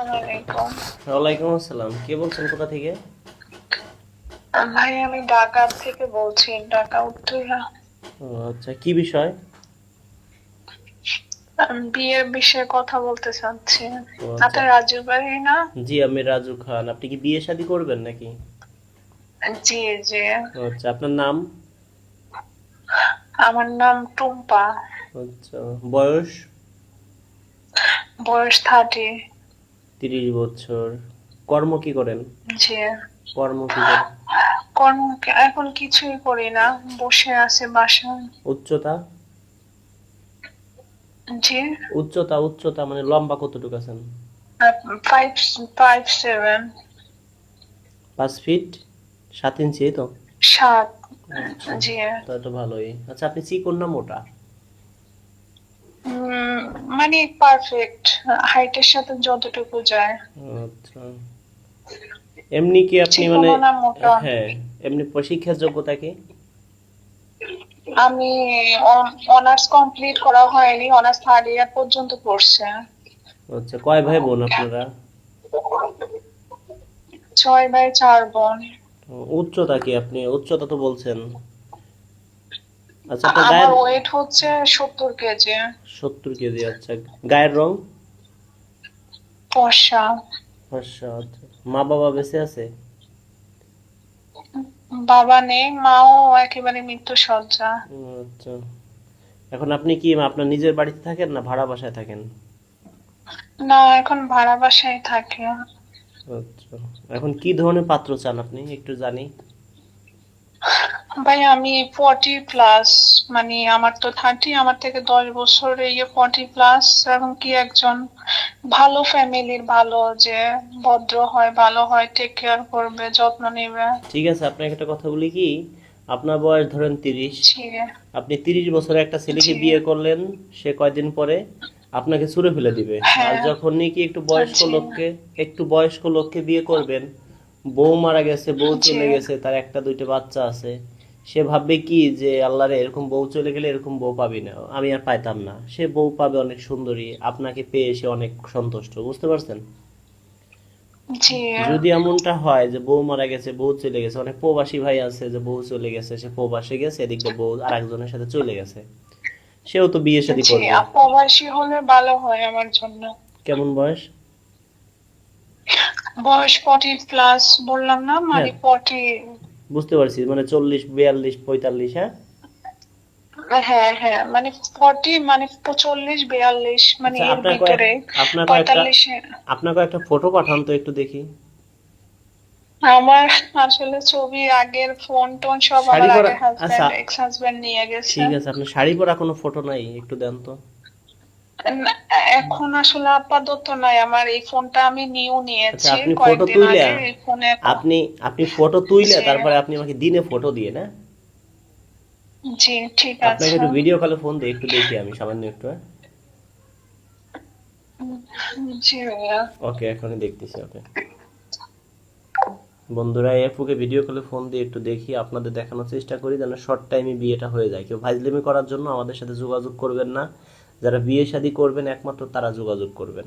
আসসালামু আলাইকুম। ওয়ালাইকুম আসসালাম। কে বলছেন, কোথা থেকে? ভাই আমি ঢাকা থেকে বলছি, ঢাকা উত্তরা। ও আচ্ছা, কি বিষয়? আমি বিয়ের বিষয়ে কথা বলতে চাচ্ছি। ও আচ্ছা। আপনার রাজুর বাড়ি না? জি, আমি রাজু খান। আপনি কি বিয়ে শাদী করবেন নাকি? জি জি। ও আচ্ছা, আপনার নাম? আমার নাম টুম্পা। আচ্ছা, বয়স? বয়স 30। 30 বছর। কর্ম কি করেন? জি। কর্ম কি করেন? কর্ম এখন কিছুই করি না, বসে আছে বাসায়। উচ্চতা? জি। উচ্চতা মানে লম্বা কতটুকু আছেন? 5'7". 5 ফিট 7 ইঞ্চি, এই তো? 7। আচ্ছা, জি। তা তো ভালোই। আচ্ছা, আপনি চিকন না মোটা? উম, মানে পারফেক্ট, হাইটের সাথে যতটুকু যায়। আচ্ছা, এমনি কি আপনি মানে, চিকনও না মোটা। হ্যাঁ, এমনি শিক্ষার যোগ্যতা কি? আমি অনার্স কমপ্লিট করা হয়নি, অনার্স 3rd ইয়ার পর্যন্ত পড়ছে। আচ্ছা, কয় ভাই বোন আপনারা? 6 ভাই 4 বোন। উচ্চতা কি, আপনি উচ্চতা তো বলছেন। আচ্ছা, আপনার আমার গায়ের? ওয়েট হচ্ছে 70 কেজি। 70 কেজি, আচ্ছা। গায়ের রং? ফর্সা। ফর্সা, আচ্ছা। মা বাবা বেঁচে আছে? বাবা নেই, মাও একেবারে মৃত্যু সজ্জা। আচ্ছা। এখন আপনি কি আপনার নিজের বাড়িতে থাকেন না ভাড়া বাসায় থাকেন? না, এখন ভাড়া বাসায় থাকে। আচ্ছা। এখন কি ধরনের পাত্র চান আপনি, একটু জানি। ভাই আমি 40+, মানে আমার তো 30, আমার থেকে 10 বছর 40+। এবং কি একজন ভালো ফ্যামিলির, ভালো যে ভদ্র হয়, ভালো হয়, টেক কেয়ার করবে, যত্ন নেবে। ঠিক আছে, আপনাকে একটা কথা বলি কি, আপনার বয়স ধরেন 30। জি আপনি 30 বছরে একটা ছেলেকে জি। বিয়ে করলেন, সে কয়দিন পরে আপনাকে ছুঁড়ে ফেলে দিবে। আর হ্যাঁ। যখনই কি জি একটু বয়স্ক লোককে বিয়ে করবেন, বউ মারা গেছে, বউ জি। চলে গেছে, তার একটা দুইটা বাচ্চা আছে, সে ভাববে কি যে আল্লাহ রে, এরকম বউ চলে গেলে এরকম বউ পাবি না, আমি আর পাইতাম না। সে বউ পাবে অনেক সুন্দরী, আপনাকে পেয়ে সে অনেক সন্তুষ্ট, বুঝতে পারছেন? জি যদি এমনটা হয় যে বউ মারা গেছে, বউ চলে গেছে, অনেক প্রবাসী ভাই আছে যে বউ চলে গেছে, সে প্রবাসে গেছে, এদিক দিয়ে বউ আরেকজনের সাথে চলে গেছে, সেও তো বিয়ে শাদী জি। করবে। প্রবাসী হলে ভালো হয় আমার জন্য। কেমন বয়স? বয়স 40+, বললাম না, হ্যাঁ, মানে 40। বুঝতে পারছি, মানে 40 42 45, হ্যাঁ। হ্যাঁ হ্যাঁ, মানে 40, মানে 40 42, মানে আচ্ছা, এর ভিতরে। আপনার কয়েকটা 45-এ। আপনার কয়েকটা ফটো পাঠান তো একটু দেখি। আমার আসলে ছবি, আগের ফোন টোন সব শাড়ি আমার পরা? আগের আচ্ছা, হাজবেন্ড, এক্স হাজবেন্ড নিয়ে গেছে। ঠিক আছে, আপনার শাড়ি পরা কোনো ফটো নাই, একটু দেন তো। না, এখন আসলে আপাতত নাই, আমার এই ফোনটা আমি নিউ আচ্ছা, নিয়েছি আপনি ফটো কয়েকদিন তুইলা, আগে, এই ফোনে আপনি আপনি ফটো তুইলে যে। তারপরে আপনি আমাকে দিনে ফটো দিয়ে না। জি ঠিক আপনাকে আছে। একটু ভিডিও কলে ফোন দিয়ে একটু দেখি আমি সামান্য একটু, হ্যাঁ? জি ভাইয়া। ওকে, এখনই দেখতেছি। ওকে বন্ধুরা, এই অ্যাপুকে ভিডিও কলে ফোন দিয়ে একটু দেখি, আপনাদের দেখানোর চেষ্টা করি যেন শর্ট টাইমে বিয়েটা হয়ে যায়। কেউ ফাইজলামি করার জন্য আমাদের সাথে যোগাযোগ করবেন না। যারা বিয়ে শাদী করবেন একমাত্র তারা যোগাযোগ করবেন।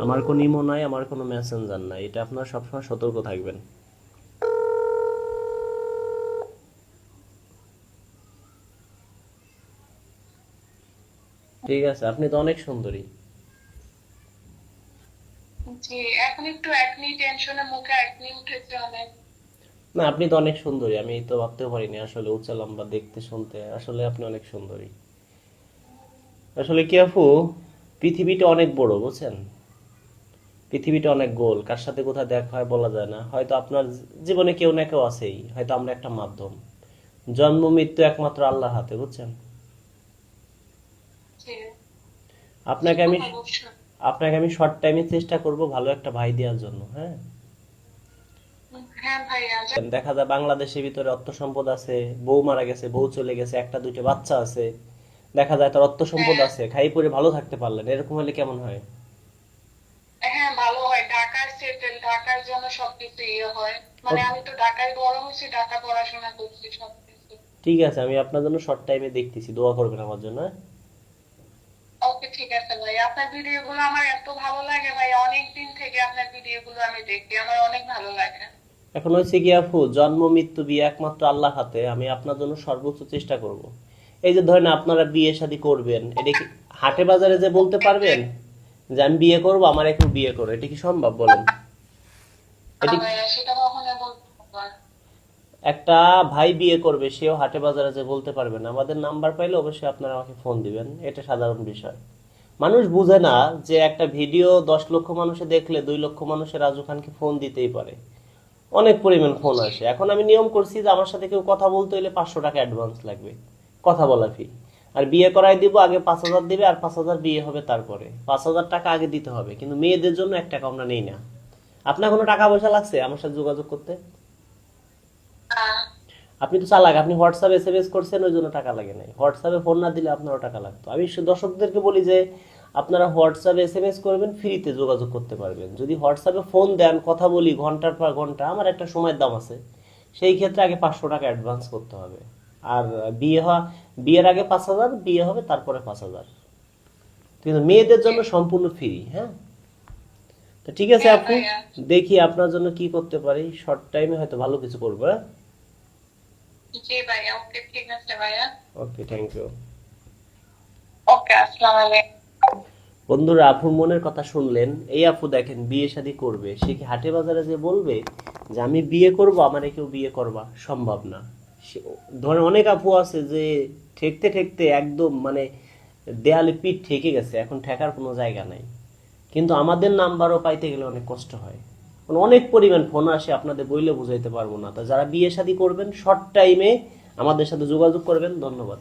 আমার কোনো ইমো নাই, আমার কোনো মেসেঞ্জার নাই, এটা আপনারা সবসময় সতর্ক থাকবেন। ঠিক আছে, আপনি তো অনেক সুন্দরী। জি, এখন একটু একনি টেনশনে মুখে একনি উঠেছে অনেক। না, আপনি তো অনেক সুন্দরী, আমি তো ভাবতেও পারিনি আসলে, উঁচা লম্বা দেখতে শুনতে, আসলে আপনি অনেক সুন্দরী। আসলে কি আপু, পৃথিবীটা অনেক বড়, বুঝছেন? পৃথিবীটা অনেক গোল, কার সাথে কোথায় দেখা হয় বলা যায় না। হয়তো আপনার জীবনে কেউ না কেউ আছেই, হয়তো আমরা একটা মাধ্যম। জন্ম মৃত্যু একমাত্র আল্লাহর হাতে, বুঝছেন? জি। আপনাকে আমি অবশ্যই। আপনাকে আমি শর্ট টাইমে চেষ্টা করব ভালো একটা ভাই দেওয়ার জন্য, হ্যাঁ? হ্যাঁ ভাইয়া। দেখা যায় বাংলাদেশের ভিতরে অর্থ সম্পদ আছে, বউ মারা গেছে, বউ চলে গেছে, একটা দুইটা বাচ্চা আছে, দেখা যায় তার অর্থ সম্পদ হ্যাঁ আছে, খাই পরে ভালো থাকতে পারলেন, এরকম হলে কেমন হয়? হ্যাঁ, ভালো হয়, ঢাকায় সেটেল, ঢাকার জন্য সবকিছু ইয়ে হয়। মানে ওকে, আমি তো ঢাকায় বড় হয়েছি, ঢাকা পড়াশোনা করছি সবকিছু। ঠিক আছে, আমি আপনার জন্য শর্ট টাইমে দেখতেছি, দোয়া করবেন আমার জন্য, হ্যাঁ? ওকে, ঠিক আছে ভাই। আপনার ভিডিওগুলো আমার এত ভালো লাগে ভাই, অনেক দিন থেকে আপনার ভিডিওগুলো আমি দেখি, আমার অনেক ভালো লাগে। এখন হয়েছে কি আপু, জন্ম মৃত্যু বিয়ে একমাত্র আল্লাহ হাতে। আমি আপনার জন্য সর্বোচ্চ চেষ্টা করব। এই যে ধরেন আপনারা বিয়ে শাদী করবেন, এটা কি হাটে বাজারে যে বলতে পারবেন যে আমি বিয়ে করব, আমার একটু বিয়ে করো? এটা কি সম্ভব বলেন? না এটি ভাইয়া, সেটা কখনো বলতে পারবো না। একটা ভাই বিয়ে করবে, সেও হাটে বাজারে যে বলতে পারবে না। আমাদের নাম্বার পাইলে অবশ্যই আপনারা আমাকে ফোন দিবেন, এটা সাধারণ বিষয়। মানুষ বুঝে না যে একটা ভিডিও 10 লক্ষ মানুষে দেখলে 2 লক্ষ মানুষের রাজু খানকে ফোন দিতেই পারে। অনেক পরিমাণ ফোন জি। আসে। এখন আমি নিয়ম করছি যে আমার সাথে কেউ কথা বলতে হলে 500 টাকা অ্যাডভান্স লাগবে, কথা বলা ফি। আর বিয়ে করাই দিব, আগে 5,000 দিবে, আর 5,000 বিয়ে হবে তারপরে। 5,000 টাকা আগে দিতে হবে, কিন্তু মেয়েদের জন্য 1 টাকা আমরা নেই না। আপনার কোনো টাকা পয়সা লাগছে আমার সাথে যোগাযোগ করতে? আহ, আপনি তো চালাক, আপনি হোয়াটসঅ্যাপে এসএমএস করছেন, ওই জন্য টাকা লাগে নাই। হোয়াটসঅ্যাপে ফোন না দিলে আপনারও টাকা লাগতো। আমি দর্শকদেরকে বলি যে আপনারা হোয়াটসঅ্যাপে এসএমএস করবেন, ফ্রিতে যোগাযোগ করতে পারবেন। যদি হোয়াটসঅ্যাপে ফোন দেন, কথা বলি ঘন্টার পর ঘন্টা, আমার একটা সময়ের দাম আছে। সেই ক্ষেত্রে আগে 500 টাকা অ্যাডভান্স করতে হবে। আর বিয়ের আগে 5,000, বিয়ে হবে তারপরে 5,000। কিন্তু মেয়েদের জন্য সম্পূর্ণ ফ্রি। হ্যাঁ, তো ঠিক আছে হ্যাঁ আপু, ভাইয়া। দেখি আপনার জন্য কি করতে পারি। শর্ট টাইমে হয়তো ভালো কিছু করবো। হ্যাঁ, জি ভাইয়া, ওকে, ঠিক আছে ভাইয়া। ওকে, থ্যাংক ইউ। ওকে, আসসালামু আলাইকুম। বন্ধুরা, আপুর মনের কথা শুনলেন। এই আপু দেখেন বিয়ে শাদী করবে, সে কি হাটে বাজারে যে বলবে যে আমি বিয়ে করব, আমারে কেউ বিয়ে করবা? সম্ভব না। ধরেন অনেক আপু আছে যে ঠেকতে ঠেকতে একদম মানে দেয়ালে পিঠ ঠেকে গেছে, এখন ঠেকার কোনো জায়গা নাই। কিন্তু আমাদের নাম্বারও পাইতে গেলে অনেক কষ্ট হয়। কারণ অনেক পরিমাণ ফোন আসে, আপনাদের বইলে বুঝাইতে পারবো না। তা যারা বিয়ে শাদী করবেন, শর্ট টাইমে আমাদের সাথে যোগাযোগ করবেন। ধন্যবাদ।